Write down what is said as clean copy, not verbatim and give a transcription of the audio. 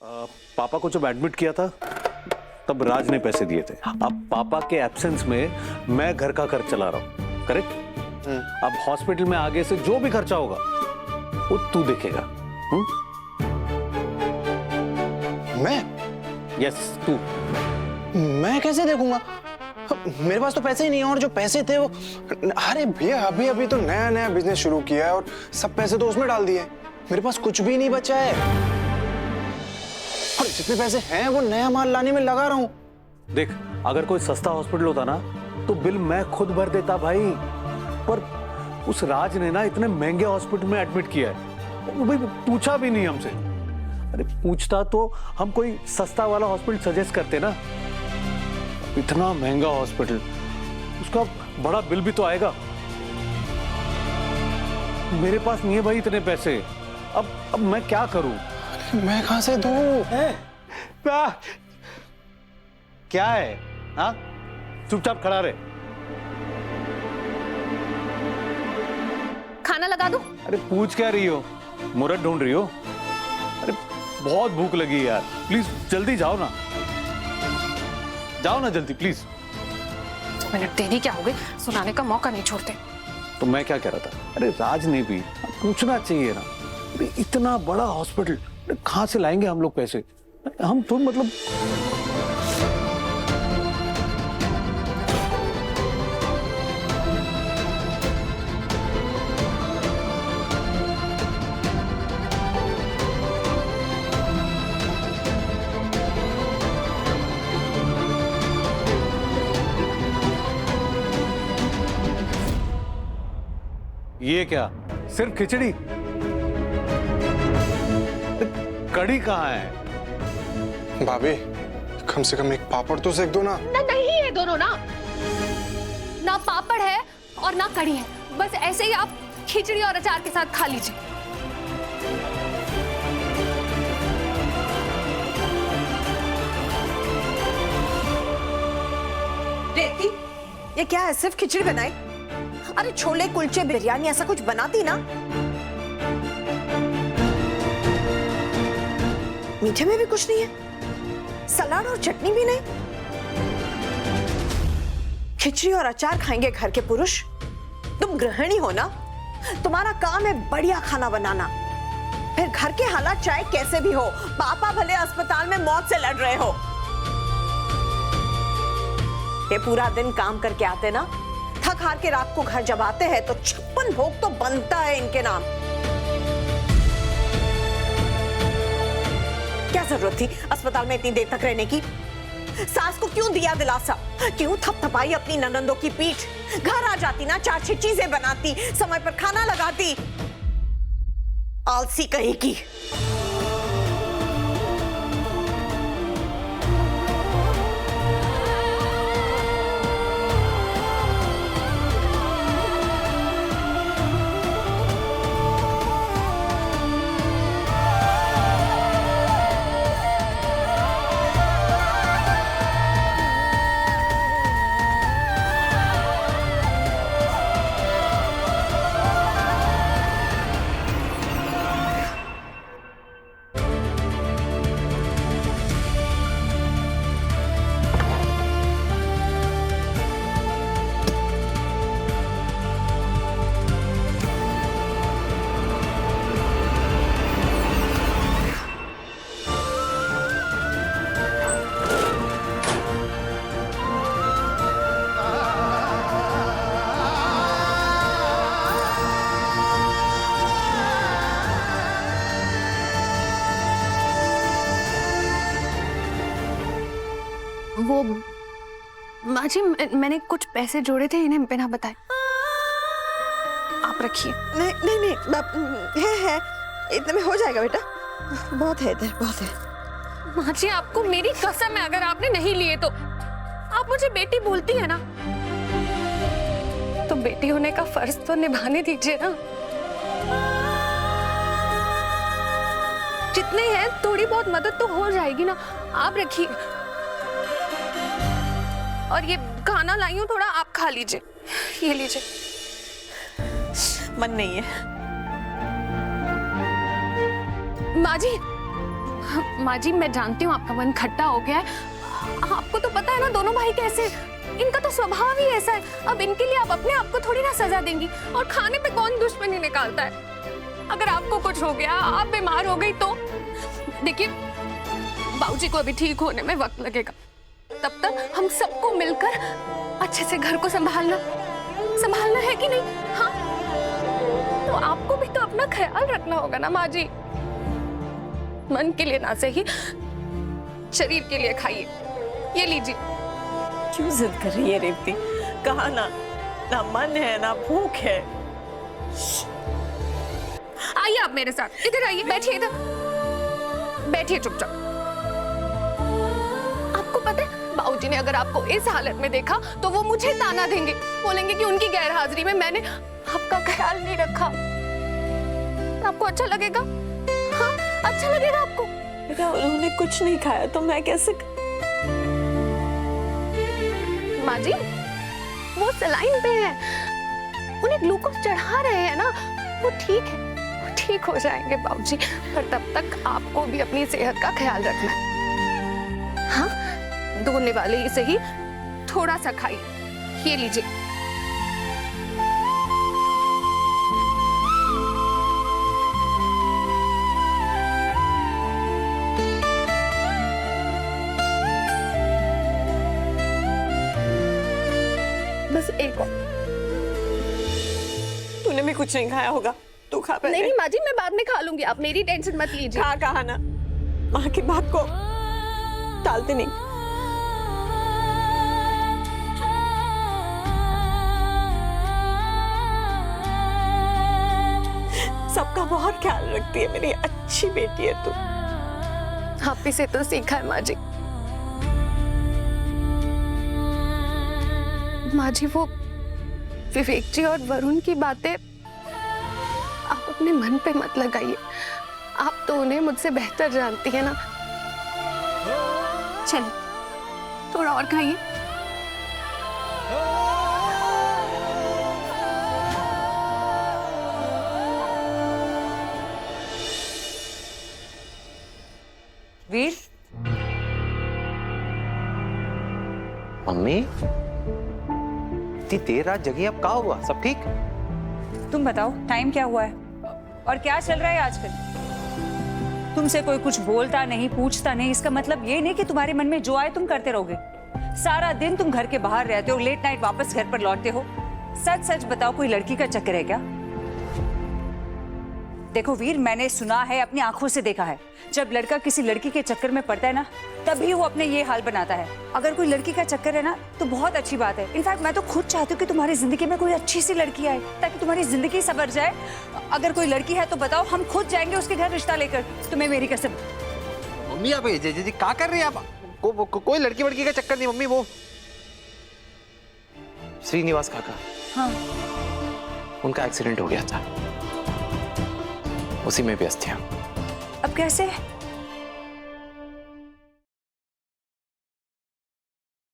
पापा को जब एडमिट किया था तब राज ने पैसे दिए थे। अब पापा के एब्सेंस में मैं घर का खर्च चला रहा हूँ, करेक्ट? अब हॉस्पिटल में आगे से जो भी खर्चा होगा वो तू देखेगा। मैं? यस, तू। मैं कैसे देखूंगा? मेरे पास तो पैसे ही नहीं है, और जो पैसे थे वो, अरे भैया अभी अभी तो नया नया बिजनेस शुरू किया है और सब पैसे तो उसमें डाल दिए। मेरे पास कुछ भी नहीं बचा है, और जितने पैसे हैं वो नया माल लाने में लगा रहा हूं। देख, अगर कोई सस्ता हॉस्पिटल होता ना तो बिल मैं खुद भर देता भाई, पर उस राज ने ना इतने महंगे हॉस्पिटल में एडमिट किया है, वो भाई पूछा भी नहीं हमसे। अरे पूछता तो हम कोई सस्ता वाला हॉस्पिटल सजेस्ट करते ना। इतना महंगा हॉस्पिटल, उसका बड़ा बिल भी तो आएगा। मेरे पास नहीं है भाई इतने पैसे, अब मैं क्या करूं? मैं कहां से दूं? क्या है? हाँ, चुपचाप खड़ा रहे। खाना लगा दूं? अरे पूछ क्या रही हो? मुहूर्त ढूंढ रही हो? अरे बहुत भूख लगी है यार, प्लीज जल्दी जाओ ना, जाओ ना जल्दी प्लीज। 2 मिनट देरी क्या हो गई, सुनाने का मौका नहीं छोड़ते। तो मैं क्या कह रहा था, अरे राज ने भी पूछना चाहिए ना, अरे इतना बड़ा हॉस्पिटल कहां से लाएंगे हम लोग पैसे? हम तो मतलब ये क्या, सिर्फ खिचड़ी? कड़ी कहाँ है? भाभी कम से कम एक पापड़ तो सेक दो ना। नहीं है दोनों ना पापड़ है और ना कड़ी है, बस ऐसे ही आप खिचड़ी और अचार के साथ खा लीजिए। रेती, ये क्या है? सिर्फ खिचड़ी बनाई? अरे छोले कुलचे बिरयानी ऐसा कुछ बनाती ना। मीठे में भी कुछ नहीं है, सलाद और चटनी भी नहीं। खिचड़ी और अचार खाएंगे घर के पुरुष? तुम गृहिणी हो ना, तुम्हारा काम है बढ़िया खाना बनाना। फिर घर के हालात चाहे कैसे भी हो, पापा भले अस्पताल में मौत से लड़ रहे हो, ये पूरा दिन काम करके आते ना, थक हार के रात को घर जब आते हैं तो 56 भोग तो बनता है इनके नाम। क्या जरूरत थी अस्पताल में इतनी देर तक रहने की? सास को क्यों दिया दिलासा? क्यों थपथपाई अपनी ननंदों की पीठ? घर आ जाती ना, 4-6 चीजें बनाती, समय पर खाना लगाती। आलसी कहेगी। वो माँ जी, मैंने कुछ पैसे जोड़े थे, इन्हें बिना बताए आप रखिए। नहीं नहीं नहीं, है इतने में हो जाएगा बेटा, बहुत है इधर, बहुत है। माँ जी, आपको मेरी कसम है, अगर आपने नहीं लिए तो आप मुझे बेटी बोलती है ना, तो बेटी होने का फर्ज तो निभाने दीजिए ना। जितने हैं थोड़ी बहुत मदद तो हो जाएगी ना, आप रखिए। और ये खाना लाई हूं, थोड़ा आप खा लीजिए, ये लीजिए। मन नहीं है। माँ जी, माँ जी मैं जानती हूँ आपका मन खट्टा हो गया है। आपको तो पता है ना दोनों भाई कैसे, इनका तो स्वभाव ही ऐसा है। अब इनके लिए आप अपने आप को थोड़ी ना सजा देंगी। और खाने पे कौन दुश्मनी निकालता है? अगर आपको कुछ हो गया, आप बीमार हो गई तो देखिए बाबूजी को अभी ठीक होने में वक्त लगेगा। तब तक हम सबको मिलकर अच्छे से घर को संभालना है कि नहीं? हाँ, तो आपको भी तो अपना ख्याल रखना होगा ना माँ जी। मन के लिए ना सही, शरीर के लिए खाइए। ये लीजिए। क्यों जिद कर रही है रेवती? कहा ना मन है ना भूख है। आइए आप मेरे साथ, इधर आइए, बैठिए इधर, बैठिए चुपचाप। आपको पता है बाबूजी ने अगर आपको इस हालत में देखा तो वो मुझे ताना देंगे, बोलेंगे कि उनकी गैरहाजिरी में मैंने आपका ख्याल नहीं रखा। आपको अच्छा लगेगा? हाँ, अच्छा लगेगा आपको? बेटा उन्होंने कुछ नहीं खाया तो मैं कैसे? माँ जी वो सलाइन पे है, उन्हें ग्लूकोज चढ़ा रहे हैं ना, वो ठीक है, वो ठीक हो जाएंगे बाबूजी। पर तब तक आपको भी अपनी सेहत का ख्याल रखना है। हाँ, दोने वाले ही सही, थोड़ा सा खाइए। ये लीजिए। बस एक और। तूने भी कुछ नहीं खाया होगा, तू खा पहले। नहीं माँ जी मैं बाद में खा लूंगी, आप मेरी टेंशन मत लीजिए। कहा ना, माँ की बात को टालते नहीं। सबका बहुत ख्याल रखती है, मेरी अच्छी बेटी है तू। आप ही से तो सीखा है माँ जी। माँ जी वो विवेक जी और वरुण की बातें आप अपने मन पे मत लगाइए, आप तो उन्हें मुझसे बेहतर जानती है ना। चलिए थोड़ा और खाइए। वीर, मम्मी इतनी देर रात जगी, अब क्या हुआ? सब ठीक? तुम बताओ टाइम क्या हुआ है और क्या चल रहा है आजकल? तुमसे कोई कुछ बोलता नहीं, पूछता नहीं, इसका मतलब ये नहीं कि तुम्हारे मन में जो आए तुम करते रहोगे। सारा दिन तुम घर के बाहर रहते हो, लेट नाइट वापस घर पर लौटते हो। सच सच बताओ, कोई लड़की का चक्कर है क्या? देखो वीर, मैंने सुना है, अपनी आंखों से देखा है, जब लड़का किसी लड़की के चक्कर में पड़ता है ना, तभी वो अपने ये हाल बनाता है। अगर कोई लड़की का चक्कर है ना तो बहुत अच्छी बात है। इनफैक्ट मैं तो खुद चाहती हूँ कि तुम्हारी जिंदगी में कोई अच्छी सी लड़की आए ताकि तुम्हारी जिंदगी संवर जाए। अगर कोई लड़की है तो बताओ, हम खुद जाएंगे उसके घर रिश्ता लेकर। तुम्हें मेरी कसम। मम्मी आप जी क्या कर रही है आप? कोई लड़की वड़की का चक्कर नहीं मम्मी, वो श्रीनिवास काका, हाँ, उनका एक्सीडेंट हो गया था, उसी में व्यस्त हैं। अब कैसे?